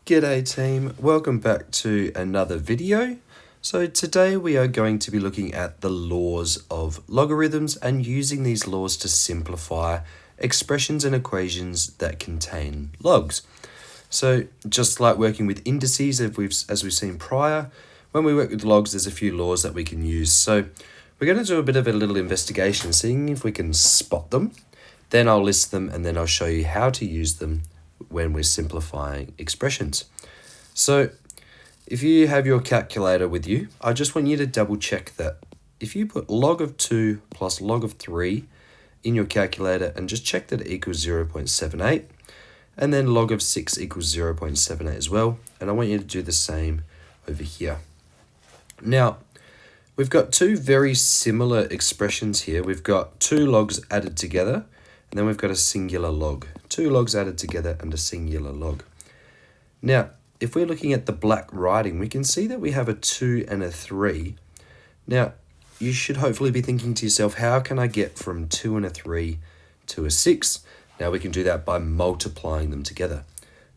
G'day team, welcome back to another video. So today we are going to be looking at the laws of logarithms and using these laws to simplify expressions and equations that contain logs. So just like working with indices as we've seen prior, when we work with logs there's a few laws that we can use. So we're going to do a bit of a little investigation, seeing if we can spot them. Then I'll list them and then I'll show you how to use them when we're simplifying expressions. So if you have your calculator with you, I just want you to double check that if you put log of 2 plus log of 3 in your calculator and just check that it equals 0.78, and then log of 6 equals 0.78 as well, and I want you to do the same over here. Now we've got two very similar expressions here. We've got two logs added together, and then we've got a singular log. Two logs added together and a singular log. Now, if we're looking at the black writing, we can see that we have a 2 and a 3. Now, you should hopefully be thinking to yourself, how can I get from 2 and a 3 to a 6? Now, we can do that by multiplying them together.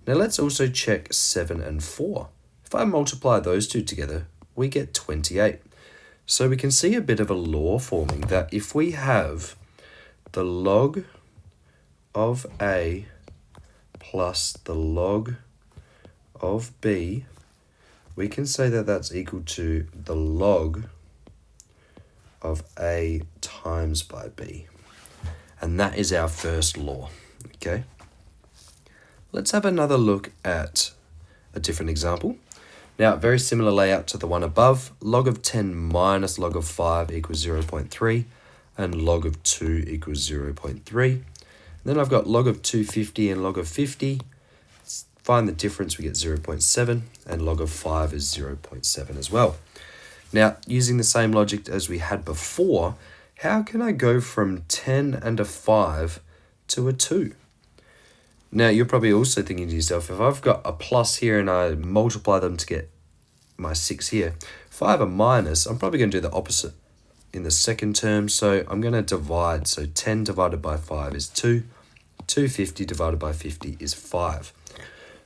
Now, let's also check 7 and 4. If I multiply those two together, we get 28. So we can see a bit of a law forming that if we have the log of A plus the log of B, we can say that that's equal to the log of A times by B. And that is our first law, okay? Let's have another look at a different example. Now, very similar layout to the one above. Log of 10 minus log of 5 equals 0.3, and log of 2 equals 0.3. Then I've got log of 250 and log of 50. Find the difference, we get 0.7, and log of 5 is 0.7 as well. Now, using the same logic as we had before, how can I go from 10 and a 5 to a 2? Now, you're probably also thinking to yourself, if I've got a plus here and I multiply them to get my 6 here, if I have a minus, I'm probably going to do the opposite in the second term. So I'm going to divide. So 10 divided by 5 is 2. 250 divided by 50 is 5.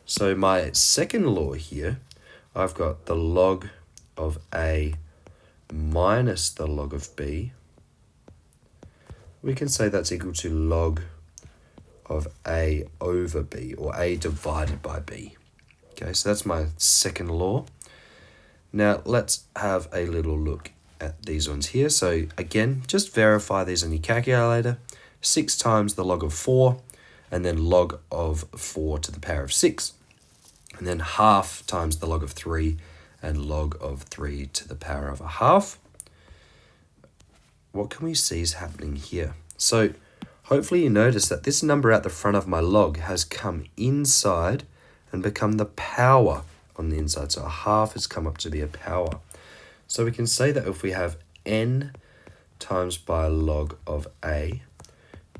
So my second law here, I've got the log of A minus the log of B. We can say that's equal to log of A over B, or A divided by B. Okay, so that's my second law. Now let's have a little look at these ones here. So again, just verify these on your calculator. 6 times the log of 4, and then log of 4 to the power of 6. And then half times the log of 3, and log of 3 to the power of a half. What can we see is happening here? So hopefully you notice that this number at the front of my log has come inside and become the power on the inside. So a half has come up to be a power. So we can say that if we have n times by log of A,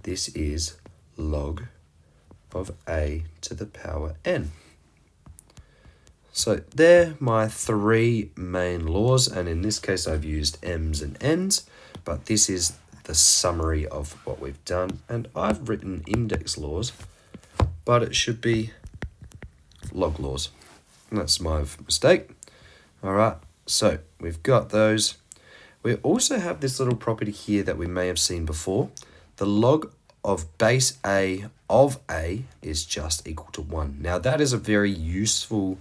this is log of A to the power n. So they're my three main laws, and in this case I've used m's and n's, but this is the summary of what we've done, and I've written index laws, but it should be log laws. And that's my mistake. All right, so we've got those. We also have this little property here that we may have seen before. The log of base A of A is just equal to 1. Now that is a very useful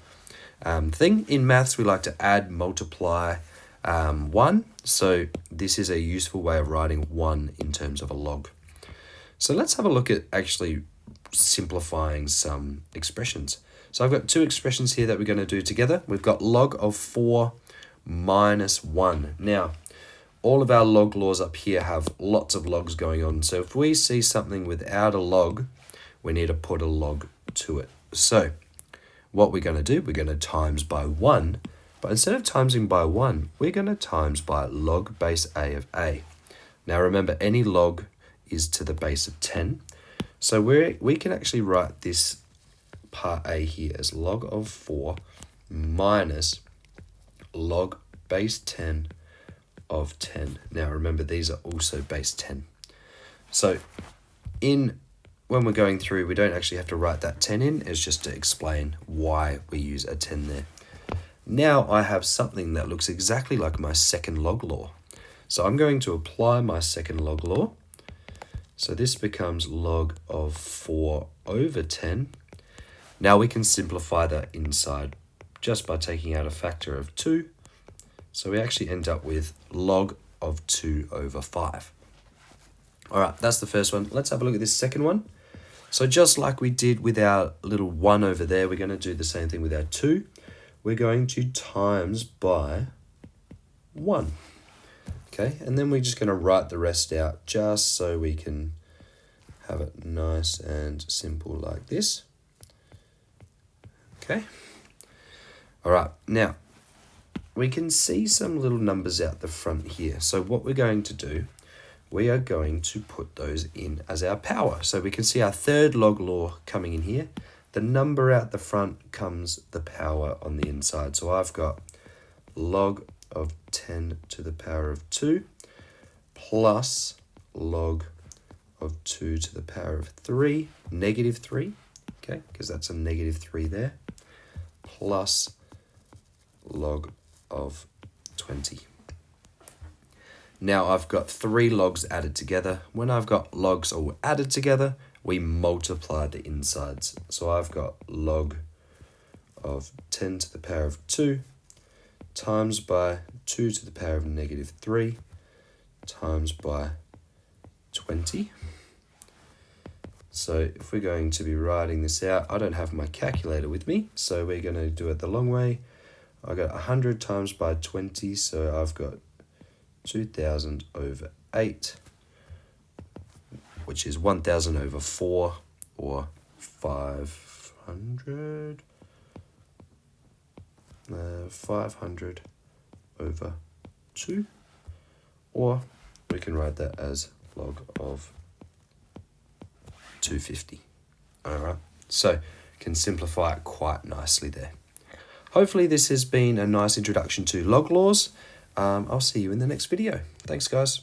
thing. In maths, we like to add, multiply 1. So this is a useful way of writing 1 in terms of a log. So let's have a look at actually simplifying some expressions. So I've got two expressions here that we're going to do together. We've got log of 4 minus 1. Now, all of our log laws up here have lots of logs going on. So if we see something without a log, we need to put a log to it. So what we're going to do, we're going to times by 1. But instead of timesing by 1, we're going to times by log base A of A. Now remember, any log is to the base of 10. So we can actually write this part A here as log of 4 minus log base 10 of 10. Now remember, these are also base 10. So in when we're going through, we don't actually have to write that 10 in. It's just to explain why we use a 10 there. Now I have something that looks exactly like my second log law. So I'm going to apply my second log law. So this becomes log of 4 over 10. Now we can simplify that inside just by taking out a factor of 2. So we actually end up with log of 2 over 5. All right, that's the first one. Let's have a look at this second one. So just like we did with our little 1 over there, we're going to do the same thing with our 2. We're going to times by 1. Okay, and then we're just going to write the rest out just so we can have it nice and simple like this. Okay. All right, now we can see some little numbers out the front here. So what we're going to do, we are going to put those in as our power. So we can see our third log law coming in here. The number out the front comes the power on the inside. So I've got log of 10 to the power of 2 plus log of 2 to the power of 3, negative 3, okay, because that's a negative 3 there, plus log of 20. Now I've got 3 logs added together. When I've got logs all added together, we multiply the insides. So I've got log of 10 to the power of 2 times by 2 to the power of negative 3 times by 20. So if we're going to be writing this out, I don't have my calculator with me, so we're going to do it the long way. I got 100 times by 20, so I've got 2,000 over 8, which is 1,000 over 4, or 500. 500 over 2, or we can write that as log of 250. All right, so can simplify it quite nicely there. Hopefully this has been a nice introduction to log laws. I'll see you in the next video. Thanks, guys.